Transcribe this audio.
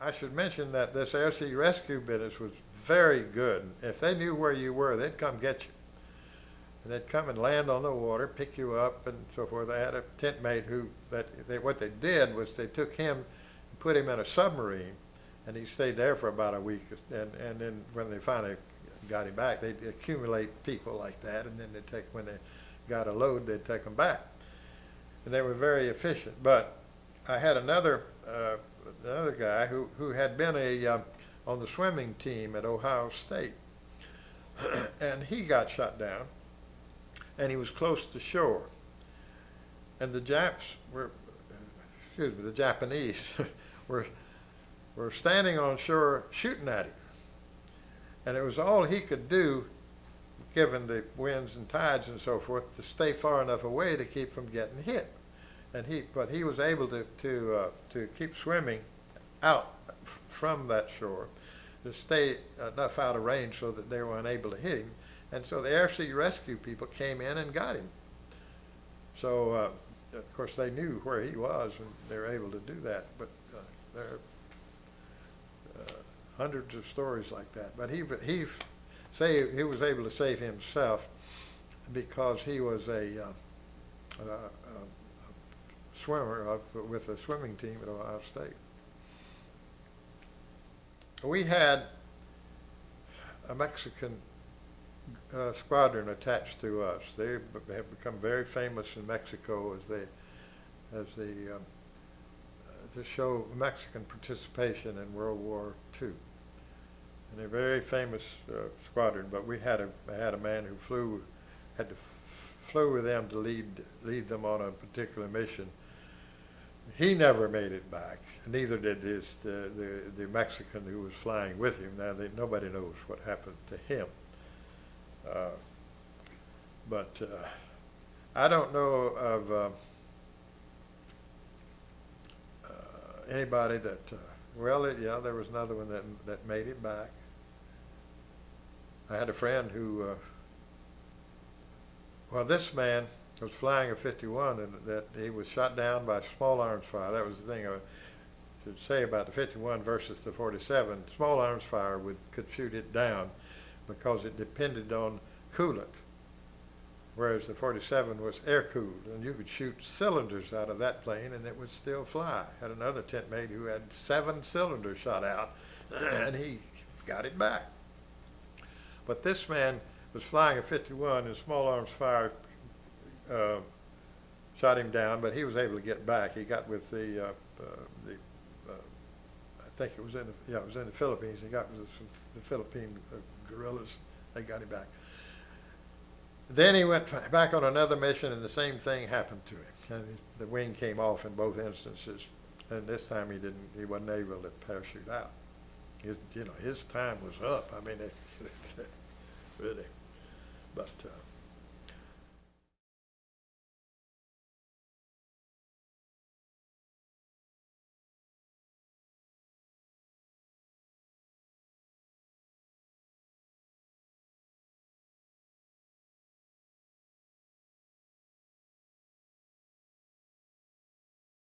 I should mention that this air sea rescue business was very good. If they knew where you were, they'd come get you. And they'd come and land on the water, pick you up, and so forth. They had a tent mate what they did was they took him and put him in a submarine, and he stayed there for about a week. And then when they finally got him back, they'd accumulate people like that, and then when they got a load, they'd take them back. And they were very efficient. But I had another guy who had been on the swimming team at Ohio State, and he got shot down, and he was close to shore. And the Japanese were standing on shore shooting at him. And it was all he could do, given the winds and tides and so forth, to stay far enough away to keep from getting hit. But he was able to keep swimming out from that shore, to stay enough out of range so that they were unable to hit him. And so the air sea rescue people came in and got him. So of course they knew where he was, and they were able to do that. But there are hundreds of stories like that. But he was able to save himself because he was a swimmer with a swimming team at Ohio State. We had a Mexican squadron attached to us. They have become very famous in Mexico to show Mexican participation in World War II. And they're a very famous squadron. But we had a man who flew with them to lead them on a particular mission. He never made it back. Neither did the Mexican who was flying with him. Now nobody knows what happened to him. But I don't know of anybody that. There was another one that made it back. I had a friend who. This man was flying a 51, and that he was shot down by small arms fire. That was the thing I should say about the 51 versus the 47. Small arms fire could shoot it down because it depended on coolant, whereas the 47 was air-cooled, and you could shoot cylinders out of that plane and it would still fly. I had another tent mate who had 7 cylinders shot out, and he got it back. But this man was flying a 51, and small arms fire shot him down, but he was able to get back. He got with I think it was in the Philippines. He got with the Filipino guerrillas. They got him back. Then he went back on another mission, and the same thing happened to him. And the wing came off in both instances, and this time he wasn't able to parachute out. His time was up. I mean, really. But